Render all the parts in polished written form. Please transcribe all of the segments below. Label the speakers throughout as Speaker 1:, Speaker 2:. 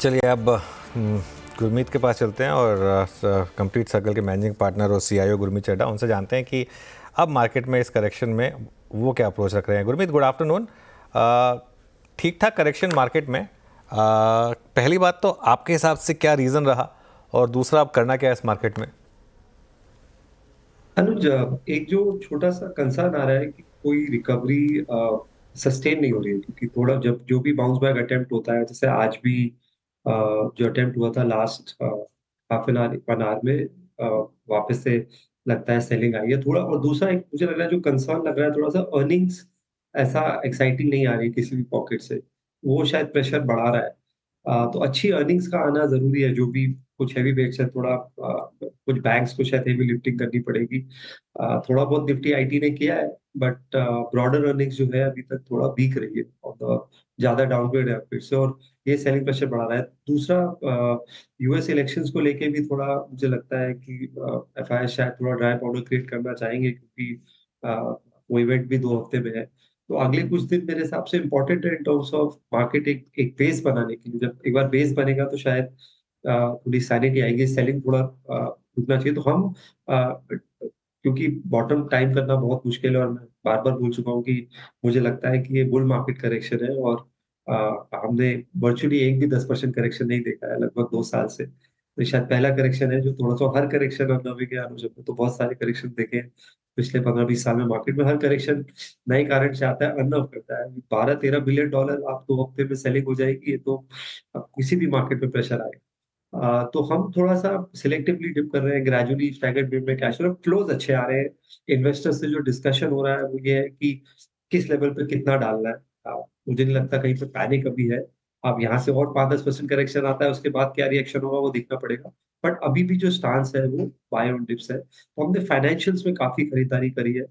Speaker 1: चलिए अब गुरमीत के पास चलते हैं और कंप्लीट सर्कल के मैनेजिंग पार्टनर और सीईओ गुरमीत चड्ढा, उनसे जानते हैं कि अब मार्केट में इस करेक्शन में वो क्या अप्रोच रख रहे हैं। Gurmeet, good afternoon. ठीक ठाक करेक्शन मार्केट में। पहली बात तो आपके हिसाब से क्या रीज़न रहा, और दूसरा अब करना क्या है इस मार्केट में?
Speaker 2: अनुज, एक जो छोटा सा कंसर्न आ रहा है कि कोई रिकवरी सस्टेन नहीं हो रही है, क्योंकि थोड़ा जब जो भी बाउंस बैक अटेम्प्ट होता है, जैसे आज भी जो अटेम्प्ट हुआ था last half an hour 1 hour में, अ, वापस से लगता है सेलिंग आई है थोड़ा। और दूसरा एक मुझे लग रहा है जो कंसर्न लग रहा है थोड़ा सा, अर्निंग्स ऐसा एक्साइटिंग नहीं आ रही किसी भी पॉकेट से, वो शायद प्रेशर बढ़ा रहा है। तो अच्छी अर्निंग्स का आना जरूरी है। जो भी कुछ हैवी वेट्स है, थोड़ा कुछ बैंक्स को शायद हेवी लिफ्टिंग करनी पड़ेगी। थोड़ा बहुत निफ्टी आईटी ने किया है, बट ब्रॉडर अर्निंग्स जो है अभी तक थोड़ा वीक रही है, और ज्यादा डाउनग्रेड है फिर से, और ये सेलिंग प्रेशर बढ़ा रहा है। दूसरा, यूएस इलेक्शंस को लेके भी थोड़ा मुझे लगता है कि एफआईआई शायद थोड़ा ड्राई पाउडर क्रिएट करना चाहेंगे, क्योंकि वो इवेंट भी 2 हफ्ते में है। तो अगले कुछ दिन मेरे हिसाब से इम्पोर्टेंट है इन टर्म्स ऑफ मार्केट, एक एक बेस बनाने के लिए। जब एक बार बेस बनेगा तो शायद थोड़ी सैनिटी आएगी, सेलिंग थोड़ा रुकना चाहिए। तो हम क्योंकि बॉटम टाइम करना बहुत मुश्किल है, और मैं बार-बार बोल चुका हूँ कि मुझे लगता है कि ये बुल मार्केट करेक्शन है, और हमने वर्चुअली एक भी 10% करेक्शन नहीं देखा है लगभग 2 साल से। तो शायद पहला करेक्शन है जो थोड़ा-सा, हर करेक्शन अभी के अनुसार तो बहुत सारे करेक्शन देखे हैं पिछले 15-20 साल में मार्केट में। हर करेक्शन नए कारण से आता है, अर्नअप करता है। 12-13 बिलियन डॉलर आप 2 हफ्ते में सेलिंग हो जाएगी, ये तो किसी भी मार्केट में प्रेशर आएगा। तो हम थोड़ा-सा सिलेक्टिवली डिप कर रहे हैं, ग्रेजुअली स्टैगर्ड डिप में कैश फ्लो फ्लोज़ अच्छे आ रहे हैं। इन्वेस्टर्स से जो डिस्कशन हो रहा है वो ये है कि किस लेवल पे कितना डालना है। मुझे नहीं लगता कहीं पे पैनिक अभी है। अब यहाँ से और 5-10% करेक्शन आता है, उसके बाद क्या रिएक्शन होगा वो देखना पड़ेगा। बट अभी भी जो स्टांस है वो बाय ऑन डिप्स है। तो हमने फाइनेंशियल्स में काफ़ी खरीदारी करी है।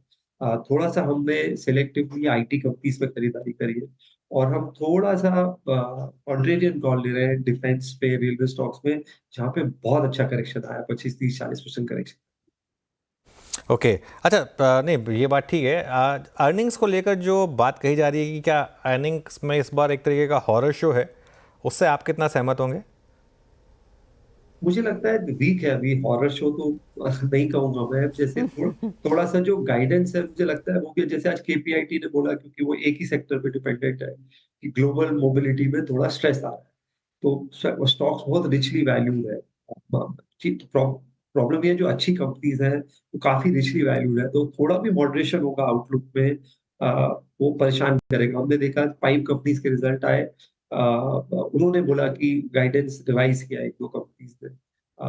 Speaker 2: थोड़ा-सा हमने सिलेक्टिवली आईटी कंपनीज़ में खरीदारी करी है। और हम थोड़ा-सा कॉन्ट्रेरियन कॉल ले रहे हैं डिफेंस पे, रेलवे स्टॉक्स में, जहाँ पे बहुत अच्छा करेक्शन आया, 25, 30, 40% करेक्शन।
Speaker 1: ओके। अच्छा, नहीं ये बात ठीक है। अर्निंग्स को लेकर जो बात कही जा रही है कि क्या अर्निंग्स में इस बार एक तरीके का हॉरर शो है, उससे आप कितना सहमत होंगे?
Speaker 2: मुझे लगता है वीक है अभी, हॉरर शो तो नहीं कहूँगा मैं। जैसे थोड़ा-सा जो गाइडेंस है, मुझे लगता है वो भी जैसे आज केपीआईटी ने बोला, क्योंकि वो एक ही सेक्टर पे डिपेंडेंट है, कि ग्लोबल मोबिलिटी में थोड़ा स्ट्रेस आ रहा है। तो स्टॉक्स बहुत रिचली वैल्यूड है। प्रॉब्लम ये है, जो अच्छी कंपनीज हैं वो काफी रिचली वैल्यूड है, तो थोड़ा भी मॉडरेशन होगा आउटलुक में, वो परेशान करेगा। हमने देखा 5 कंपनीज के रिजल्ट आए, उन्होंने बोला कि गाइडेंस रिवाइज किया एक दो कंपनीज ने।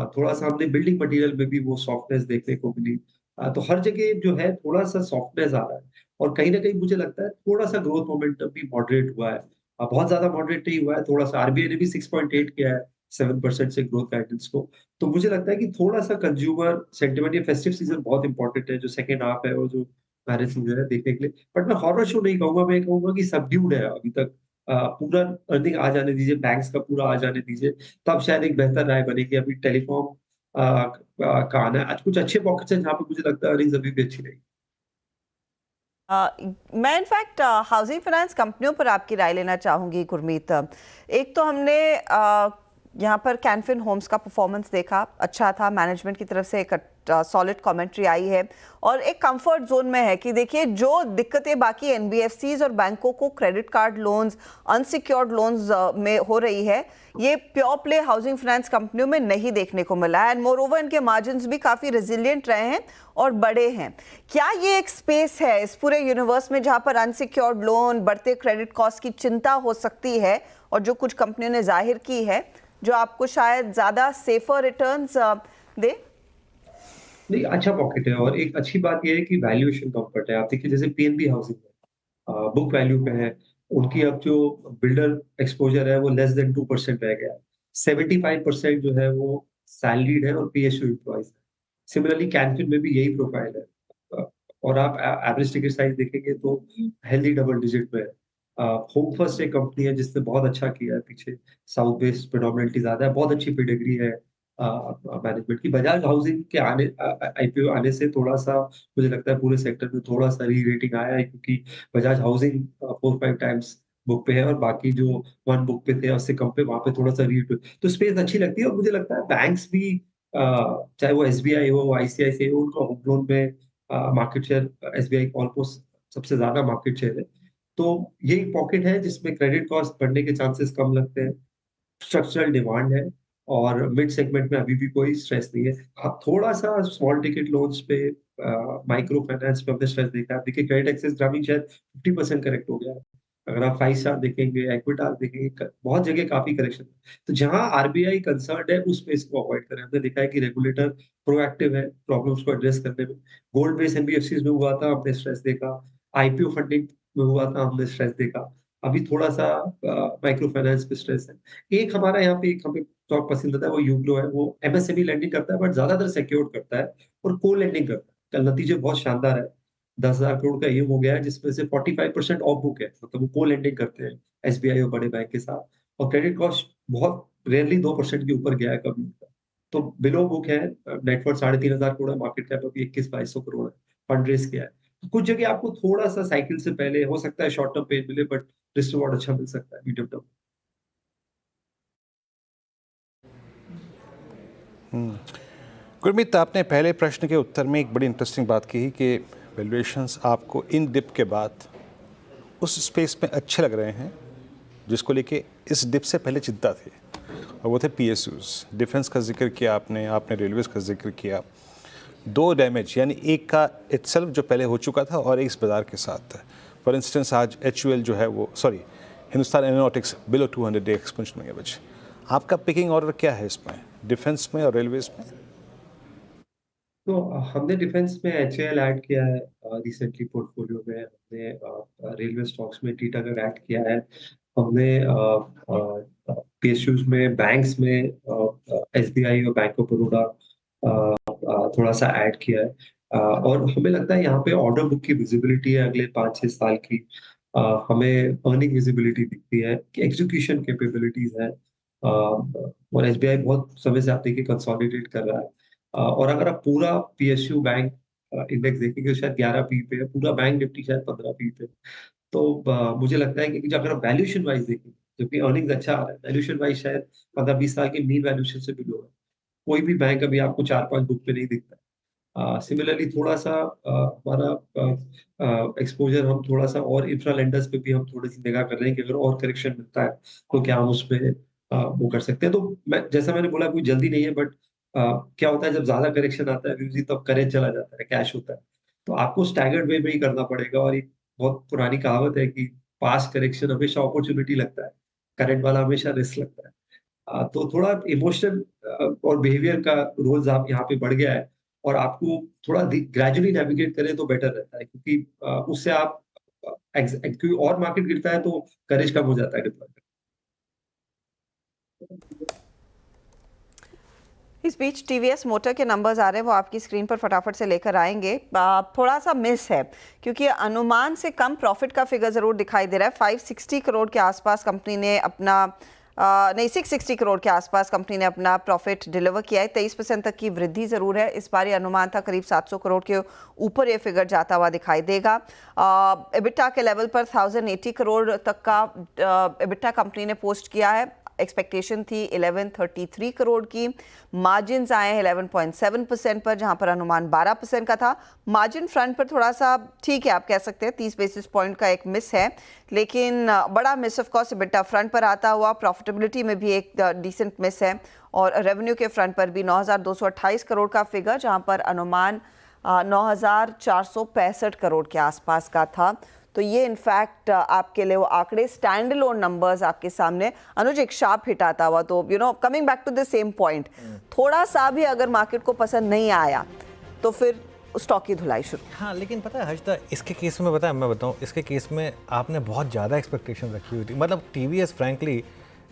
Speaker 2: थोड़ा सा हमने बिल्डिंग मटेरियल में भी वो सॉफ्टनेस देखने को मिली। तो हर जगह जो है थोड़ा सा सॉफ्टनेस आ रहा है, और कहीं ना कहीं मुझे लगता है थोड़ा सा ग्रोथ मोमेंटम भी मॉडरेट हुआ है। बहुत ज़्यादा मॉडरेट नहीं हुआ है, थोड़ा-सा आरबीआई ने भी 6.8 किया है, 7% से ग्रोथ गाइडेंस को। तो मुझे लगता है कि थोड़ा-सा कंज्यूमर सेंटिमेंट, ये फेस्टिव सीज़न बहुत इम्पोर्टेंट है, जो सेकंड हाल्फ है और जो मैरिज सीज़न है देखने के लिए। बट मैं हॉरर शो नहीं कहूँगा, मैं कहूँगा कि सबड्यूड है अभी तक। पूरा अर्निंग आ जाने दीजिए, बैंक्स का पूरा आ जाने दीजिए, तब शायद एक बेहतर राय बनेगी। अभी टेलीकॉम का आना है। आज कुछ अच्छे पॉकेट्स हैं जहाँ पे मुझे लगता है अर्निंग्स अभी भी अच्छी रहेगी।
Speaker 3: मैं इनफैक्ट हाउसिंग फाइनेंस कंपनियों पर आपकी राय लेना चाहूंगी गुरमीत। एक तो हमने यहाँ पर कैनफिन होम्स का परफॉर्मेंस देखा, अच्छा था, मैनेजमेंट की तरफ से एक सॉलिड कमेंट्री आई है, और एक कंफर्ट जोन में है कि देखिए जो दिक्कतें बाकी एनबीएफसीज और बैंकों को credit card loans, unsecured loans में हो रही है, ये प्योर प्ले हाउसिंग फाइनेंस कंपनियों में नहीं देखने को मिला है। एंड मोर ओवर इनके मार्जिन्स भी काफ़ी रेजिलियंट रहे हैं और बड़े हैं। क्या ये एक स्पेस है इस पूरे यूनिवर्स में जहां पर अनसिक्योर्ड लोन, बढ़ते क्रेडिट कॉस्ट की चिंता हो सकती है, और जो कुछ कंपनियों ने जाहिर की है, जो आपको शायद ज़्यादा सेफर रिटर्न्स दे?
Speaker 2: नहीं, अच्छा पॉकेट है, और एक अच्छी बात ये है कि वैल्यूएशन कंफर्ट है। आप देखिए जैसे पीएनबी हाउसिंग है, बुक वैल्यू पे है, उनकी अब जो बिल्डर एक्सपोज़र है वो लेस देन 2% रह गया है। 75% जो है वो सैलरीड है और पीएसयू एम्प्लॉइज़ है। सिमिलरली कैनफिन में भी यही प्रोफाइल है। और आप एवरेज टिकट साइज़ देखेंगे तो हेल्दी डबल डिजिट में है। होम फर्स्ट एक कंपनी है जिसने बहुत अच्छा किया है पीछे, साउथ वेस्ट प्रेडोमिनेंटली ज़्यादा है, बहुत अच्छी पेडिग्री है मैनेजमेंट की। बजाज हाउसिंग के आईपीओ आने से थोड़ा-सा मुझे लगता है पूरे सेक्टर में थोड़ा-सा री-रेटिंग आया है, क्योंकि बजाज हाउसिंग 4-5 टाइम्स बुक पे है और बाकी जो 1 बुक पे थे उससे कम पे वहाँ पे थोड़ा-सा रीड तो स्पेस अच्छी लगती है और मुझे लगता है बैंक्स भी चाहे वो एसबीआई हो, आईसीआईसीआई हो, उनका होम लोन में मार्केट शेयर एसबीआई ऑलमोस्ट सबसे ज़्यादा मार्केट शेयर है। तो ये एक पॉकेट है जिसमें क्रेडिट कॉस्ट बढ़ने के चांसेस कम लगते हैं। स्ट्रक्चरल डिमांड है और मिड सेगमेंट में अभी भी कोई स्ट्रेस नहीं है। हाँ, थोड़ा-सा स्मॉल टिकट लोन्स पे माइक्रो फाइनेंस पे हमने स्ट्रेस देखा है। देखिए क्रेडिट एक्सेस ग्रामीण शायद 50% करेक्ट हो गया है। अगर आप 5 स्टार देखेंगे, एक्विटास देखेंगे, बहुत जगह काफ़ी करेक्शन है। तो जहाँ आरबीआई कंसर्न्ड है, उस स्पेस को अवॉइड करें। हमने देखा है कि रेगुलेटर प्रोएक्टिव है प्रॉब्लम्स को एड्रेस करने में। गोल्ड बेस्ड एनबीएफसीज़ में हुआ था, हमने स्ट्रेस देखा। आईपीओ फंडिंग में हुआ था, हमने स्ट्रेस देखा। अभी थोड़ा-सा माइक्रो फाइनेंस पे स्ट्रेस है। एक हमारा यहाँ पे एक हमें स्टॉक पसंद आता है, वो यूग्लो है। वो एमएसएमई लेंडिंग करता है बट ज़्यादातर सेक्योर्ड करता है और को-लेंडिंग करता है। कल नतीजे बहुत शानदार है। 10,000 करोड़ का ईएम हो गया है जिसमें से 45% ऑफ बुक है। मतलब वो को-लेंडिंग करते हैं एसबीआई और बड़े बैंक के साथ और क्रेडिट कॉस्ट बहुत रेयरली 2% के ऊपर गया है कभी। तो बिलो बुक है, नेट वर्थ 3,500 करोड़ है, मार्केट कैप अभी 21,200 करोड़ है, फंड रेज़ किया है। तो कुछ जगह आपको थोड़ा-सा साइकिल से पहले हो सकता है शॉर्ट टर्म पेन मिले बट रिस्क रिवॉर्ड अच्छा मिल सकता है मीडियम टर्म।
Speaker 4: गुरमीत, आपने पहले प्रश्न के उत्तर में एक बड़ी इंटरेस्टिंग बात की कि वैल्यूएशंस आपको इन डिप के बाद उस स्पेस में अच्छे लग रहे हैं जिसको लेके इस डिप से पहले चिंता थी, और वो थे पीएसयूज। डिफेंस का जिक्र किया आपने रेलवेज का जिक्र किया। दो डैमेज, यानी एक का इटसेल्फ जो पहले हो चुका था और एक इस बाजार के साथ। फॉर इंस्टेंस आज एचयूएल जो है वो Hindustan aeronautics below 200 day expansion में बचे। आपका पिकिंग ऑर्डर क्या है इसमें, डिफेंस में और रेलवेज में?
Speaker 2: तो हमने डिफेंस में एचएएल ऐड किया है रिसेंटली पोर्टफोलियो में। हमने रेलवे स्टॉक्स में टीटागढ़ ऐड किया है। हमने पीएसयूज में, बैंक्स में एसबीआई और बैंक ऑफ बड़ौदा थोड़ा-सा ऐड किया है। और हमें लगता है यहाँ पे ऑर्डर बुक की विजिबिलिटी है अगले 5-6 साल की। हमें अर्निंग विजिबिलिटी दिखती है कि एग्जीक्यूशन कैपेबिलिटीज़ है। और एसबीआई बहुत समय से आप देखिए कंसोलिडेट कर रहा है। और अगर आप पूरा पीएसयू बैंक इंडेक्स देखेंगे शायद 11 पी पे है, पूरा बैंक निफ्टी शायद 15 पी पे है। तो मुझे लगता है कि अगर आप वैल्यूएशन वाइज़ देखें, जबकि अर्निंग्स अच्छा आ रहा है, वैल्यूएशन वाइज़ शायद 15-20 साल के मीन वैल्यूएशन से भी लो है। कोई भी बैंक अभी आपको 4-5 बुक पे नहीं दिखता है। सिमिलरली थोड़ा-सा हमारा एक्सपोज़र हम थोड़ा-सा और इंफ्रा लेंडर्स पे भी हम थोड़ी-सी निगाह कर रहे हैं कि अगर और करेक्शन मिलता है, तो क्या हम उसपे वो कर सकते हैं। तो जैसा मैंने बोला कोई जल्दी नहीं है बट क्या होता है जब ज़्यादा करेक्शन आता है व्यूज़ी तब करेज चला जाता है, कैश होता है। तो आपको स्टैगर्ड वे में ही करना पड़ेगा और एक बहुत पुरानी कहावत है कि पास्ट करेक्शन हमेशा अपॉर्च्युनिटी लगता है, करंट वाला हमेशा रिस्क लगता है। तो थोड़ा इमोशन और बिहेवियर का रोल्स आप यहाँ पे बढ़ गया है और आपको थोड़ा ग्रेजुअली नेविगेट करें तो बेटर रहता है क्योंकि उससे आप क्योंकि और मार्केट गिरता है तो करेज कम हो जाता है डिप्लॉयमेंट।
Speaker 3: इस बीच टीवीएस मोटर के नंबर्स आ रहे हैं, वो आपकी स्क्रीन पर फटाफट से लेकर आएंगे। थोड़ा सा मिस है क्योंकि अनुमान से कम प्रॉफिट का फिगर ज़रूर दिखाई दे रहा है। 560 करोड़ के आसपास कंपनी ने अपना 660 करोड़ के आसपास कंपनी ने अपना प्रॉफिट डिलीवर किया है। 23% तक की वृद्धि ज़रूर है। इस बार ये अनुमान था करीब 700 करोड़ के ऊपर ये फिगर जाता हुआ दिखाई देगा। एबिटा के लेवल पर 1080 करोड़ तक का एबिटा कंपनी ने पोस्ट किया है। एक्सपेक्टेशन थी 1133 करोड़ की। मार्जिन्स आए हैं 11.7% पर, जहां पर अनुमान 12% का था। मार्जिन फ्रंट पर थोड़ा सा ठीक है, आप कह सकते हैं 30 बेसिस पॉइंट का एक मिस है, लेकिन बड़ा miss of course EBITDA front पर आता हुआ। प्रॉफिटेबिलिटी में भी एक डिसेंट मिस है और रेवेन्यू के फ्रंट पर भी 9,228 करोड़ का फिगर, जहां पर अनुमान 9,465 करोड़ के आसपास का था। तो ये इनफैक्ट आपके लिए वो आंकड़े स्टैंड अलोन नंबर्स आपके सामने। अनुज, एक शार्प हिट आता हुआ, तो coming back to the same point, थोड़ा सा भी अगर मार्केट को पसंद नहीं आया तो फिर स्टॉक की धुलाई शुरू।
Speaker 1: हाँ, लेकिन पता है हर्षदा, इसके केस में मैं बताऊँ, इसके केस में आपने बहुत ज़्यादा एक्सपेक्टेशन रखी हुई थी। मतलब टीवीएस फ्रैंकली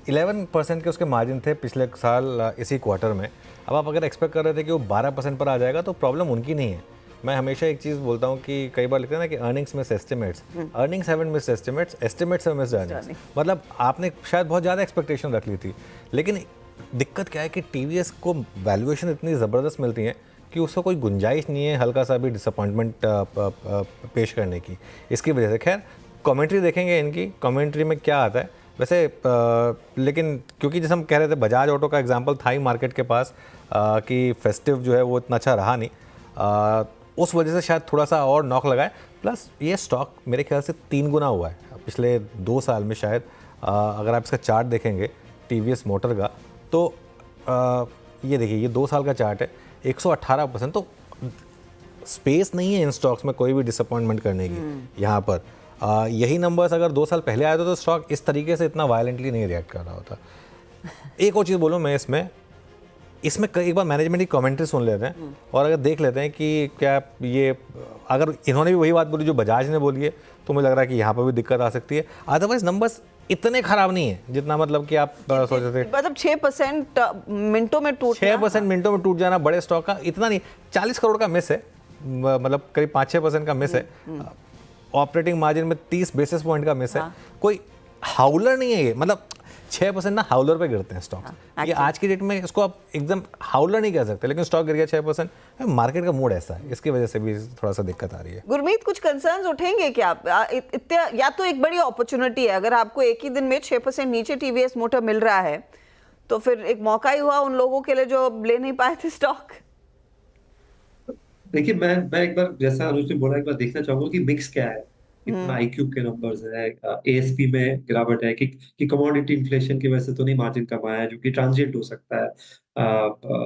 Speaker 1: 11% के उसके मार्जिन थे पिछले साल इसी क्वार्टर में। अब आप अगर एक्सपेक्ट कर रहे थे कि वो 12% पर आ जाएगा तो प्रॉब्लम उनकी नहीं है। मैं हमेशा एक चीज़ बोलता हूँ कि कई बार लिखते हैं ना कि earnings miss estimates, earnings haven't miss estimates, estimates have missed earnings. मतलब आपने शायद बहुत ज़्यादा एक्सपेक्टेशन रख ली थी, लेकिन दिक्कत क्या है कि टीवीएस को वैल्यूएशन इतनी ज़बरदस्त मिलती है कि उसको कोई गुंजाइश नहीं है हल्का सा भी डिसअपॉइंटमेंट पेश करने की। इसकी वजह से खैर कमेंट्री देखेंगे इनकी, कमेंट्री में क्या आता है वैसे लेकिन क्योंकि जैसे हम कह रहे थे बजाज ऑटो का एग्जांपल था ही मार्केट के पास कि फेस्टिव जो है वो इतना अच्छा रहा नहीं, उस वजह से शायद थोड़ा सा और नॉक लगाए। प्लस ये स्टॉक मेरे ख्याल से 3 गुना हुआ है पिछले 2 साल में शायद। अगर आप इसका चार्ट देखेंगे टीवीएस मोटर का तो ये देखिए, ये 2 साल का चार्ट है, 118%। तो स्पेस नहीं है इन स्टॉक्स में कोई भी डिसअपॉइंटमेंट करने की यहाँ पर। यही नंबर्स अगर 2 साल पहले आए तो स्टॉक इस तरीके से इतना वायलेंटली नहीं रिएक्ट कर रहा होता। एक और चीज़ बोलूँ मैं, इसमें एक बार मैनेजमेंट की कमेंट्री सुन लेते हैं और अगर देख लेते हैं कि क्या ये, अगर इन्होंने भी वही बात बोली जो बजाज ने बोली है, तो मुझे लग रहा है कि यहाँ पर भी दिक्कत आ सकती है। अदरवाइज नंबर्स इतने खराब नहीं है जितना मतलब कि आप सोच रहे थे।
Speaker 3: मतलब 6% मिनटों में टूट
Speaker 1: 6% मिनटों में टूट जाना बड़े स्टॉक का इतना नहीं, 40 करोड़ का मिस है, मतलब करीब 5-6% का मिस है। ऑपरेटिंग मार्जिन में 30 बेसिस पॉइंट का मिस है। कोई हाउलर नहीं है ये, मतलब 6% ना हाउलर पे गिरते हैं स्टॉक। ये आज की डेट में इसको आप एकदम हाउलर नहीं कह सकते, लेकिन स्टॉक गिर गया 6%। मार्केट का मूड ऐसा है, इसकी वजह से भी थोड़ा सा दिक्कत आ रही है।
Speaker 3: गुरमीत, कुछ कंसर्न्स उठेंगे क्या इतने? या तो एक बड़ी अपॉर्चुनिटी है, अगर आपको एक ही दिन में 6% नीचे टीवीएस मोटर मिल रहा है तो फिर एक मौका ही हुआ उन लोगों के लिए जो ले नहीं पाए थे स्टॉक।
Speaker 2: देखिए, मैं एक बार, जैसा अनुज ने बोला, एक बार देखना चाहूंगा कि मिक्स क्या है, कितना आईक्यूब के नंबर्स है, एएसपी में गिरावट है कि कमोडिटी इन्फ्लेशन की वजह से तो नहीं मार्जिन कम आया है, जो कि ट्रांजिएंट हो सकता है।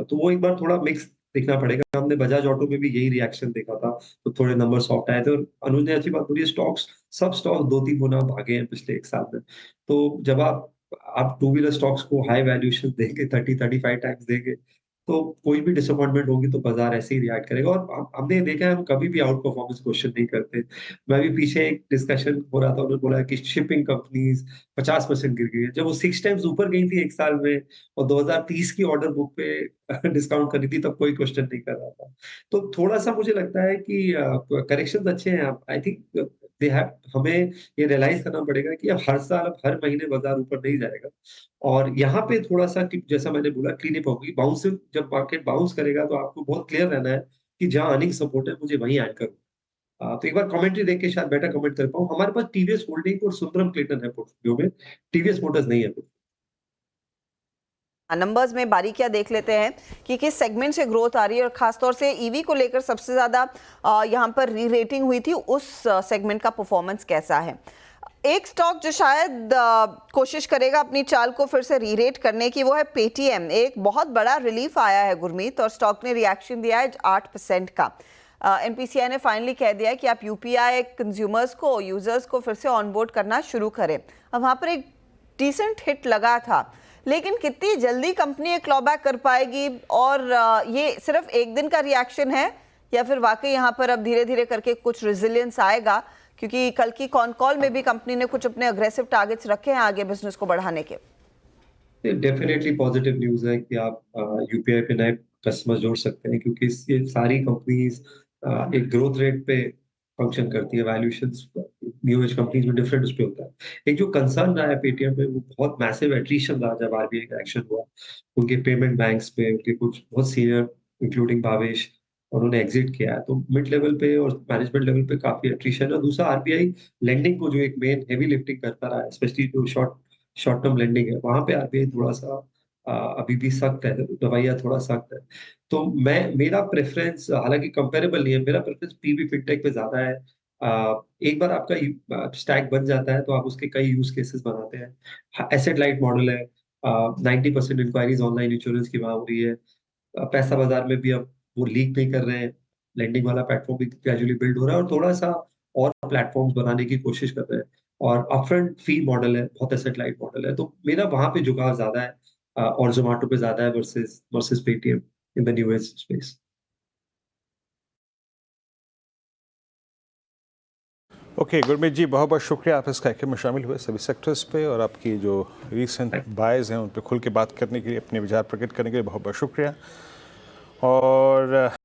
Speaker 2: तो वो एक बार थोड़ा मिक्स देखना पड़ेगा। हमने बजाज ऑटो में भी यही रिएक्शन देखा था, तो थोड़े नंबर सॉफ्ट आए थे। और अनुज ने अच्छी बात बोली, सब स्टॉक्स 2-3 गुना भागे हैं पिछले 1 साल में। तो जब आप टू व्हीलर स्टॉक्स को हाई वैल्यूएशन देंगे, 30-35 टाइम्स देंगे, तो कोई भी डिसअपॉइंटमेंट होगी तो बाजार ऐसे ही रिएक्ट करेगा। और हमने देखा है, हम कभी भी आउट परफॉर्मेंस क्वेश्चन नहीं करते। मैं भी पीछे एक डिस्कशन हो रहा था, उन्होंने बोला कि शिपिंग कंपनीज 50% गिर गई है। जब वो 6 टाइम्स ऊपर गई थी 1 साल में और 2030 की ऑर्डर बुक पे डिस्काउंट करी थी, तब कोई क्वेश्चन नहीं कर रहा था। तो थोड़ा सा मुझे लगता है कि करेक्शन अच्छे हैं। आई थिंक दे हैव, हमें ये रियलाइज करना पड़ेगा कि अब हर साल, अब हर महीने बाजार ऊपर नहीं जाएगा। और यहाँ पे थोड़ा सा कि जैसा मैंने बोला, क्लीन अप होगी। बाउंस, जब मार्केट बाउंस करेगा तो आपको बहुत क्लियर रहना है कि जहाँ अर्निंग सपोर्ट है मुझे वहीं ऐड करूँ। तो एक बार कमेंट्री देख के शायद बेटर कमेंट कर पाऊँ। हमारे पास टीवीएस होल्डिंग और सुंदरम क्लेटन है पोर्टफोलियो में, टीवीएस मोटर्स नहीं है।
Speaker 3: नंबर्स में बारीकियां देख लेते हैं कि किस सेगमेंट से ग्रोथ आ रही है, और खासतौर से ईवी को लेकर सबसे ज्यादा यहां पर री रेटिंग हुई थी, उस सेगमेंट का परफॉर्मेंस कैसा है। एक स्टॉक जो शायद कोशिश करेगा अपनी चाल को फिर से री रेट करने की, वो है पेटीएम। एक बहुत बड़ा रिलीफ आया है गुरमीत, और स्टॉक ने रिएक्शन दिया है 8% का। एनपीसीआई ने फाइनली कह दिया है कि आप यूपीआई कंज्यूमर्स को, यूजर्स को फिर से ऑनबोर्ड करना शुरू करें। अब वहां पर एक डिसेंट हिट लगा था, लेकिन कितनी जल्दी कंपनी एक क्लॉबैक कर पाएगी, और ये सिर्फ एक दिन का रिएक्शन है या फिर वाकई यहाँ पर अब धीरे धीरे करके कुछ रेजिलियंस आएगा? क्योंकि कल की कॉन कॉल में भी कंपनी ने कुछ अपने अग्रेसिव टारगेट्स रखे हैं आगे बिजनेस को बढ़ाने के।
Speaker 2: डेफिनेटली पॉजिटिव न्यूज है कि आप यूपीआई पे नए कस्टमर जोड़ सकते हैं, क्योंकि ये सारी कंपनीज एक ग्रोथ रेट पे फंक्शन करती है। वैल्यूएशंस न्यू एज कंपनीज में डिफरेंट उस पे होता है। एक जो कंसर्न रहा है पेटीएम पे, वो बहुत मैसिव एट्रिशन रहा जब आरबीआई का एक्शन हुआ। उनके पेमेंट बैंक्स पे उनके कुछ बहुत सीनियर, इंक्लूडिंग भावेश, उन्होंने एग्जिट किया है। तो मिड लेवल पे और मैनेजमेंट लेवल पे काफी एट्रिशन है। दूसरा, आरबीआई लेंडिंग को जो एक मेन हेवी लिफ्टिंग करता रहा है, स्पेशली जो शॉर्ट टर्म लेंडिंग है, वहां पे आरबीआई थोड़ा सा अभी भी सख्त है, रवैया थोड़ा सख्त है। तो मेरा प्रेफरेंस, हालांकि कंपेरेबल नहीं है, मेरा प्रेफरेंस पीबी फिनटेक पे ज्यादा है। एक बार आपका स्टैक बन जाता है तो आप उसके कई यूज केसेस बनाते हैं। एसेट लाइट मॉडल है, 90% इंक्वायरीज ऑनलाइन इंश्योरेंस की वहां हो रही है। पैसा बाजार में भी अब वो लीक नहीं कर रहे हैं, लेंडिंग वाला प्लेटफॉर्म भी ग्रेजुअली बिल्ड हो रहा है, और थोड़ा सा और प्लेटफॉर्म्स बनाने की कोशिश कर रहे हैं। और अपफ्रंट फी मॉडल है, बहुत एसेट लाइट मॉडल है। तो मेरा वहां पे झुकाव ज्यादा है, और जोमेटो पे ज्यादा है versus Paytm in the new age space.
Speaker 4: Okay Gurmeet ji, बहुत बहुत शुक्रिया, आप इस कार्यक्रम में शामिल हुए सभी सेक्टर्स पे, और आपकी जो रीसेंट बायज हैं उन पे खुल के बात करने के लिए, अपने विचार प्रकट करने के लिए बहुत बहुत शुक्रिया। और